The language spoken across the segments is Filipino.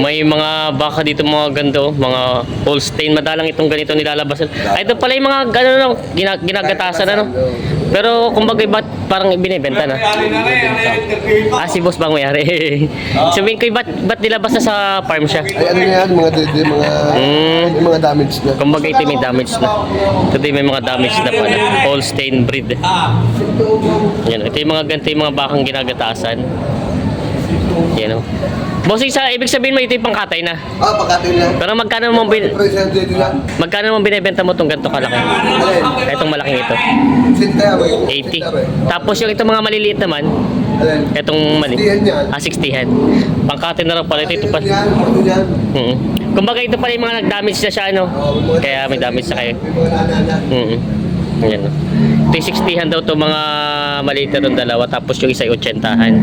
May mga baka dito mga gando, mga Holstein, madalang itong ganito nilalabasan. Ay, ito pala yung mga gano'n, ginagatasan ano. Pero kumbaga ba't parang ibinebenta na? Ah, si boss bang may-ari? Sabihin ko, ba't nilabas na sa farm siya? Ay, ano na yan, mga damage na. Kumbaga ito may damage na. Ito may mga damage na pala. Holstein breed. Yan, ito yung mga ganito yung mga bakang ginagatasan. Yan o. Bossing, sa ibig sabihin mo ito yung pangkatay na. Ah, pagkatin lang. Pero magkano mo binebenta mo itong ganito kalaki? Itong malaking ito. 80. Tapos yung itong mga maliliit naman, itong mali. 60 yan. Pangkatay na rin pala ito pa. Kumbaga ito pala yung mga nag-damage na siya ano. Kaya may damage na kayo. Yan. Ito yung 60han daw ito mga maliit na itong dalawa. Tapos yung isa yung 80han.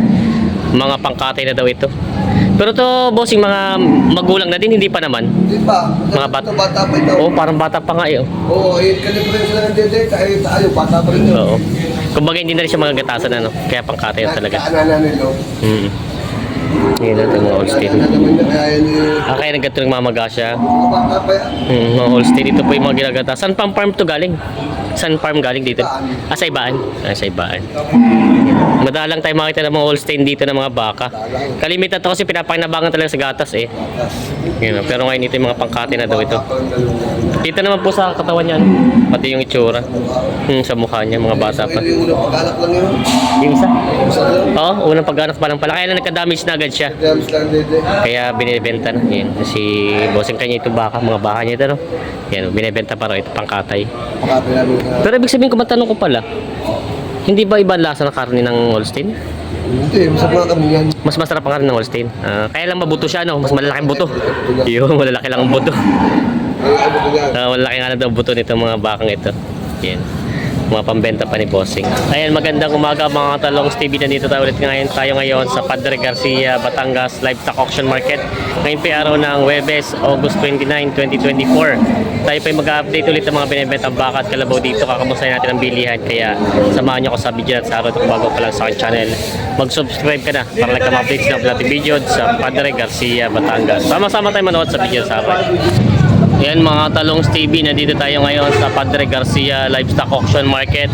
Mga pangkatay na daw ito. Pero to bossing, mga magulang na din, hindi pa naman. Hindi pa. Mga bata pa ito. Oo, parang bata pa nga eh. Oo, kasi pa rin sila ng dede, kahit tayo, bata pa rin yun. Oo. Kumbaga hindi na rin siya magagatasan ano. Kaya pangkatay na talaga. Kaananan nilo. Yan natin mga Holstein. Kaya nagkato ng mamaga siya. Bata pa yan. Mga Holstein, ito po yung mga ginagata. Saan pang farm to galing? Saan farm galing dito? Ah, sa Ibaan. Ah, sa Ibaan. Madalang tayo makita ng mga Holstein dito ng mga baka. Kalimitan to kasi pinapakinabangan talaga sa gatas eh. Yun, pero ngayon ito yung mga pangkati na daw ito. Dito naman po sa katawan niya, pati yung itsura. Sa mukha niya, mga bata pa. Yung unang pag-anak lang yun. Yung isa? Oo, unang pag-anak pa lang pala. Kaya na nagka-damage na agad siya. Damage lang dede. Kaya binibenta na. Yan, si bossing kanya ito baka, mga baka niya ito no. Yan, binibenta pa rin ito pangkatay. Pagkatin namin. Pero ibig sabihin ko, matanong ko pala, hindi ba iba lasa ng karne ng Holstein? Hindi, masarap nga kami yan. Mas masarap ang karne ng Holstein. Kaya lang mabuto siya, no? Mas malalaking buto. Yun, malalaki lang ang buto. Ano ba yan? Malalaki nga na daw buto nito mga bakang ito. Yan. Mga pambenta pa ni Bossing. Ayan, magandang umaga mga Talongs TV. Nandito tayo ulit tayo ngayon sa Padre Garcia, Batangas Livestock Auction Market. Ngayon pa araw ng Huwebes, August 29, 2024. Tayo pa mag-update ulit ng mga binibentang baka at kalabaw dito. Kakamustahin natin ang bilihan. Kaya samahan nyo ko sa video at sa araw. Kung bago pa lang sa aking channel, mag-subscribe ka na para like ma-update ng natin video sa Padre Garcia, Batangas. Sama-sama tayo manood sa video sa araw. Yan mga Talongs TV, nandito tayo ngayon sa Padre Garcia Livestock Auction Market.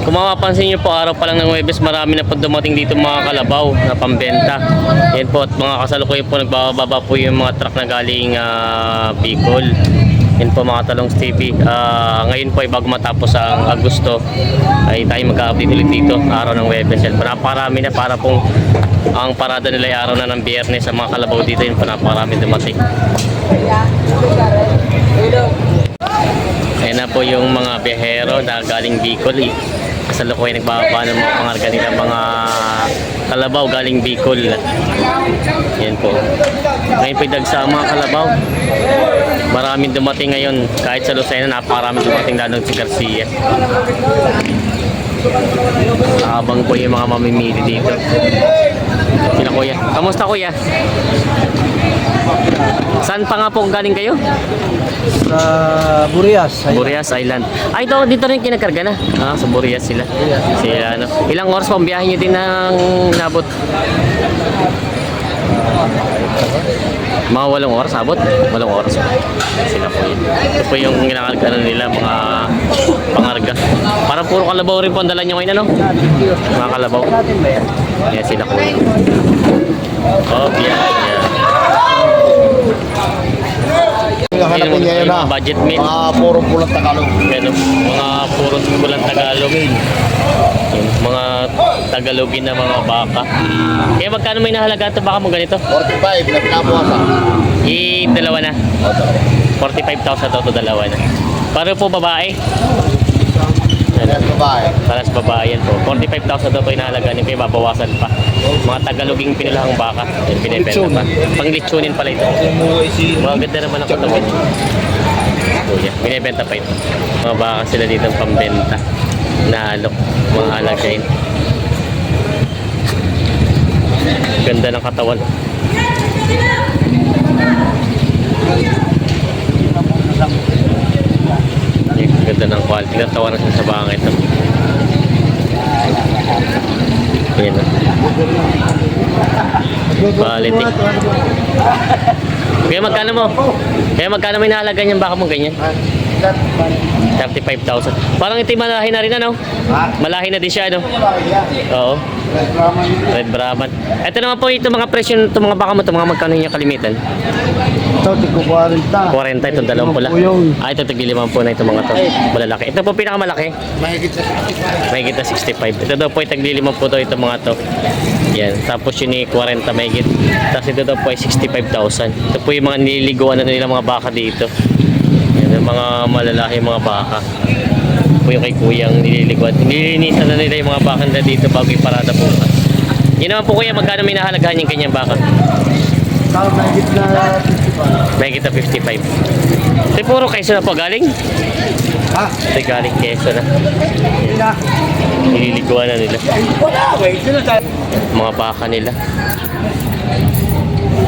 Kung mapapansin nyo po, araw pa lang ng Huwebes, marami na po dumating dito mga kalabaw na pambenta. Yan po, at mga kasalukuyan po, nagbababa po yung mga truck na galing Bicol. Yan po mga Talongs TV. Ngayon po ay bago matapos ang Agosto ay tayo mag-update ulit dito, araw ng Huwebes. Yan po, napakarami na, para pong ang parada nila ay araw na ng Biyernes sa mga kalabaw dito. Yan po, napakarami dumating. Ayan na po yung mga biyahero na galing Bicol. Kasalukuyan nagbababa ng mga pangarga nila, mga kalabaw galing Bicol. Yan po. Ngayon po dagsa ang mga kalabaw. Maraming dumating ngayon. Kahit sa Lucena, napakaraming dumating lalong si Garcia. Habang po yung mga mamimili dito. Sila kuya. Kamusta kuya? Saan pa nga po galing kayo? Sa Burias. Burias Island. Ay, dito rin kinakarga na. Sa Burias sila. Sila ano. Ilang oras pa ang biyahe nyo din ng nabot? Mga 8 oras abot? 8 oras pa. Sila po yun. Ito po yung kinakarga nila, mga pangarga. Parang puro kalabaw rin po ang dala nyo ngayon, ano? Mga kalabaw. Yan sila po yun. Yan. Hanapin niya yun na. Budget meal. Mga puro pulang Tagalog. Ano, mga puro pulang Tagalog. Mga Tagalogin na mga baka. Kaya magkano may nahalaga ito baka mo ganito? 45 na pinabukasan. Dalawa na. 45,000 daw ito, dalawa na. Para po babae? Yes, babae. Para sa babae yan po. 45,000 daw ito yung nahalaga niyo, kaya babawasan pa. Mga Tagaloging pinulahang baka. Yung pinipenta pa. Pang litsunin pala ito. Mga ganda naman ang katawan. Pinibenta pa ito. Mga baka sila dito ang pambenta. Naalok. Mga alagain. Ganda ng katawan. Ganda ng quality. Natawa na siya sa baka ito. Ayan na. Quality. Kaya magkano mo? Kaya magkano may nahalaga niyang baka mo ganyan? 35,000. Parang ito yung malahi na rin ano? Malahi na din siya ano? Oo. Red Brahman. Ito naman po ito mga presyo ito mga baka mo ito mga magkano niya kalimitan? Ito, tigko 40. 40 itong dalawang pula. Ah, ito tagliliman po na itong mga to. Malalaki. Ito po pinakamalaki. Mahigit sa Mahigit na 65. Ito daw po ay tagliliman po daw itong mga to. Yan. Tapos yun ay 40 mahigit. Tapos ito daw po ay 65,000. Ito po yung mga nililiguan na nila mga baka dito. Yan, yung mga malalaki mga baka. Ito po yung kay kuyang nililiguan. Nililinisan na nila yung mga baka na dito bago iparada bukas. Yun naman po kuya, magkano may nahalagahan yung kanyang baka? mahigit na 55. Mahigit na 55. Ito puro Quezon na po galing? Ha? Ito galing Quezon na. Ina. Nililiguan na nila. Wala, wait. Sino tayo? Mga baka nila.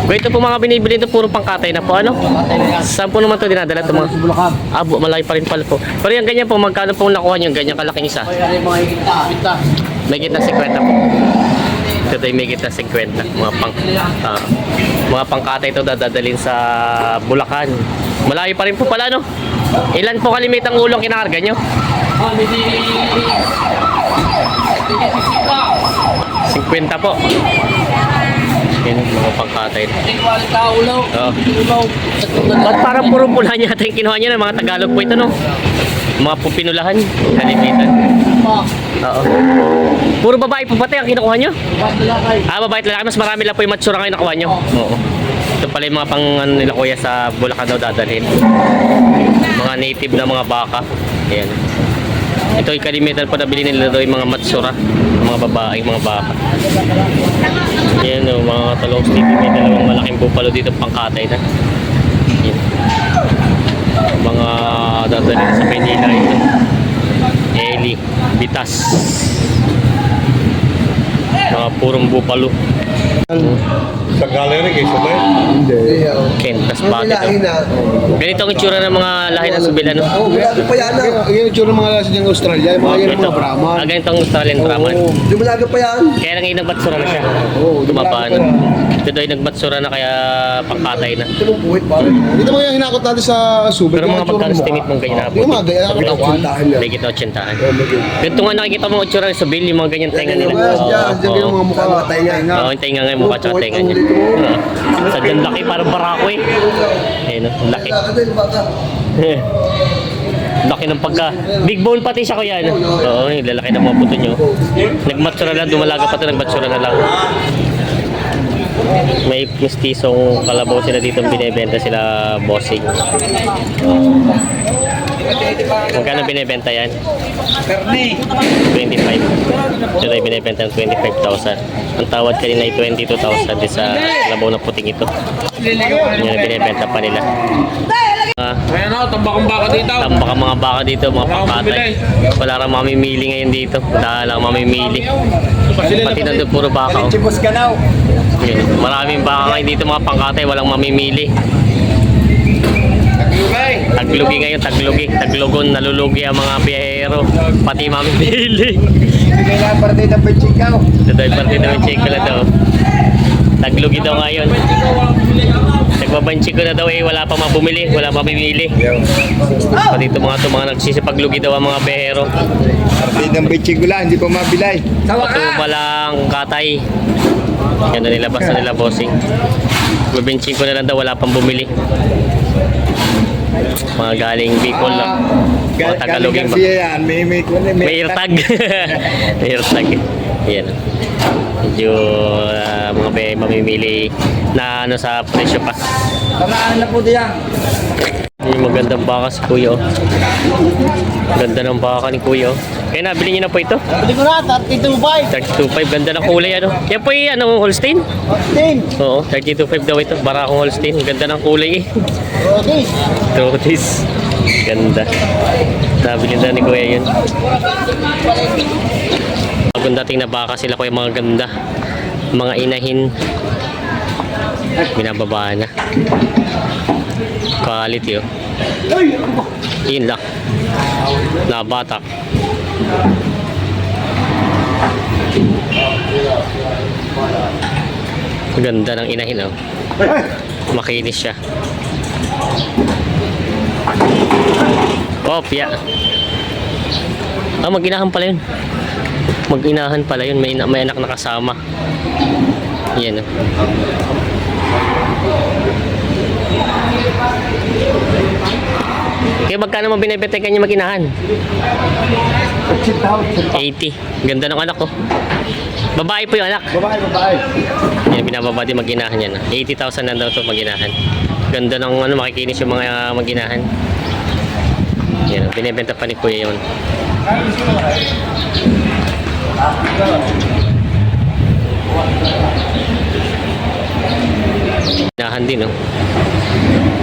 Kung ito po mga binibili ito puro pangkatay na po ano? Saan po naman ito dinadala ito mga? Bulacan. Malaki pa rin pala po. Pero yung ganyan po, magkano po nakuha nyo? Ganyan kalaking isa? Kaya yung mga higit-higit. May gitna 50 po. Ito tayo may gitna 50. Mga pangkatay ito dadalhin sa Bulacan. Malayo pa rin po pala no? Ilan po kalimitang ulong kinakarga nyo? 50 po. Yan mga pangkatay. Ba't parang puro pula niya ito yung kinuha niya ng mga Tagalog po ito no? Mga pupinulahan, kalimitan. Oo. Puro babae po pati ang kinukuha nyo? Babae at lalaki. Mas marami lang po yung matsura ngayon nakuha nyo. Oo. Ito pala yung mga pang ano nila kuya sa Bulacan daw dadalhin. Mga native na mga baka. Ayan. Ito yung kalimitan po na bilhin nila daw yung mga matsura. Mga babae, mga baka. Ayan o, mga talong sticky. May dalawang malaking bupalo dito pangkatay na. Ayan. Mga dadalhin sa Manila ito. Eli, Bitas. Mga purong bupalo. Sa gallery kayo sabay? Hindi. Kentas Ang bakit lahi na. ganito ang itsura ng mga lahi ng subilan no? Oo, grabe pa yan. Yung itsura ng mga lasin ng Australia, yung mga yan mga Brahman. Ganito ang Australian Brahman. Dumalaga pa yan. Kaya nang nagbatsura na siya. Oo, Tumaba dumalaga na. pa yan. Ito daw yung nagbatsura na kaya pangkatay na. Ito nung buhit pare. Dito mga yung hinakot natin sa Subic. Pero mga magka-estimate mong ganyan na Yung mga ganyan ang katawan. Tindahan yan. may kita 80-an. Ganito nga nakikita mo itsura ng subil, yung mga ganyan tenga nila. Diyan yung mga mukha. Mga tainga. Oo, yung tenga nga yung mukha tsaka tenga niya. Sadyang laki, parang barako eh. Ayun, laki. Ano yung baka? Laki ng pagka. Big bone pati siya kuya. No? Oo, yung lalaki ng mga puto nyo. Nagmatsura na, dumalaga pa ito, nagmatsura na lang. May mistisong kalabaw sila dito binebenta sila bossing. Magkano binebenta yan? 25. Ito ay binebenta ng 25,000. Ang tawad kanina ay 22,000 sa kalabaw na puting ito. Yan ang binebenta pa nila. Ayan o, tambak ang baka dito. Tambak ang mga baka dito, mga pangkatay. Wala kang mamimili ngayon dito. Dahil lang mamimili. Pati nandun puro baka. Oh. Chibos Ganaw. Yun. Maraming baka ngayon dito mga pangkatay, walang mamimili. Taglugi ngayon, taglugi. Taglugon, nalulugi ang mga biyahero. Pati mamimili. Bigay na para dito ng Pechikaw. Ito daw yung parte na yung check ko na daw. Taglugi daw ngayon. Nagbabanchi ko na daw eh, wala pa mga bumili, wala mamimili. Pati ito mga nagsisipaglugi daw ang mga biyahero. Para dito ng Pechikaw lang, hindi pa mabilay. Patuma lang katay. Yan na nilabas na nila bossing. Babenching ko na lang daw, wala pang bumili. Mga galing Bicol lang. Mga Tagalogin ba? yan, May eartag. May eartag. Yan. Medyo mga mamimili na ano sa presyo pa. Tamaan na po diyan. Yung magandang baka si Kuya. Oh. Ganda ng baka ni Kuya. Oh. Kaya nabili niyo na po ito? Bili ko na, 32.5. 32.5. Ganda ng kulay ano. Yan po yung ano, Holstein? 10. Oo, 32.5 daw ito. Barakong Holstein. Ganda ng kulay eh. Rodis. Trotis. Ganda. Nabili na ni Kuya yun. Bagong dating na baka sila Kuya, mga ganda. Mga inahin. Binababa na. Quality oh. Yun lang. Nabatak. Ganda ng inahin, oh. Makinis siya. Kopya. Mag-inahan pala yun. Mag-inahan pala yun. May anak na kasama. Yan, oh. Kaya magkano mo binibenta kanya mag-inahan? 80. Ganda ng anak, oh. Babae po yung anak. Babae, babae. Yan, binababa din mag-inahan yan. 80,000 na daw ito mag-inahan. Ganda ng ano, makikinis yung mga mag-inahan. Yan, binibenta pa ni Kuya yun. Inahan din, oh.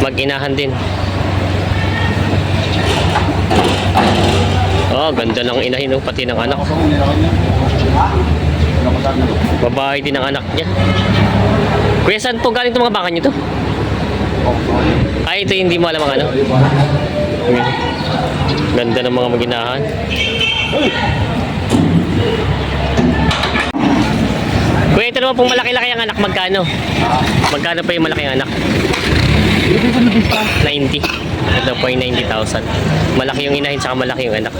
Mag-inahan din. Oh, ganda ng inahin, oh, pati ng anak. Babae din ang anak niya. Kuya, saan po galing itong mga baka niyo to? Ay, ito hindi mo alam ang ano. Ganda ng mga maginahan. Kuya, ito naman pong malaki-laki ang anak. Magkano? Magkano pa yung malaki ang anak? 90. Ito po yung 90,000. Malaki yung inahin saka malaki yung anak.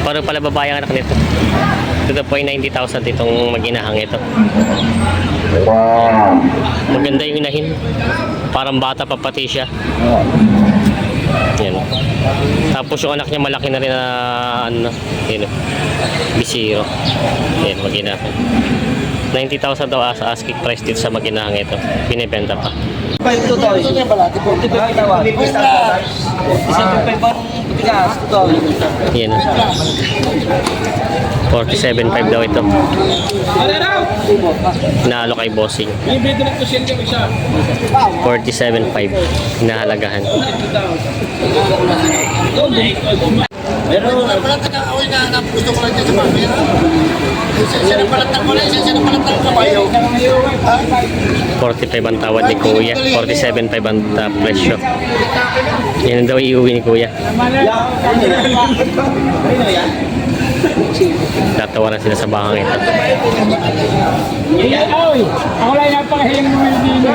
Paano pala babae ang anak nito? Ito po yung 90,000 itong mag-inahang ito. Maganda yung inahin. Parang bata pa pati siya. Yan. Tapos yung anak niya malaki na rin na ano, yun, bisiro. Yan, mag-inahan. 90,000 daw sa asking price dito sa mag-inahang ito. Binibenta pa. 5 to daw. Ito niya pala. 47.5 Yan. 47.5 daw ito. Nalo kay Bossing. 47.5 nahalagahan. Pero Wala ka na away na gusto ko lang dyan sa pamira. Siya na palatang mo lang, siya na palatang kabayo. 45 ang tawad ni Kuya. 47.5 ang presyo. Yan daw iuwi ni Kuya. Tatawaran sila sa bakang ito. Oy, ako lang napakahiling mo yung dino.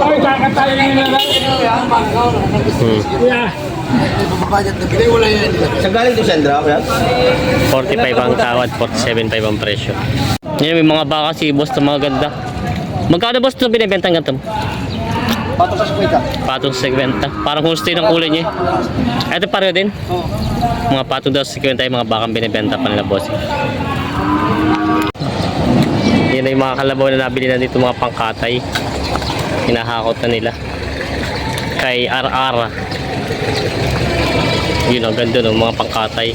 Oy, kakatayo nyo na lang. Yeah. Babayad na binay, wala yan. sa galing to Sandra, kuya? 45 ang tawad, 47.5 ang presyo. Yan, may mga baka si boss na mga ganda. Magkano boss ito binibenta ng ganito? Patos ko ika. Patong 50. Parang Holstein ang kulay niya. Ito pareho din. Mga patong daw 50 yung mga bakang binibenta pa nila boss. Yan na yung mga kalabaw na nabili na dito, mga pangkatay. Hinahakot na nila. Kay RR. Yun ang ganda ng mga pangkatay.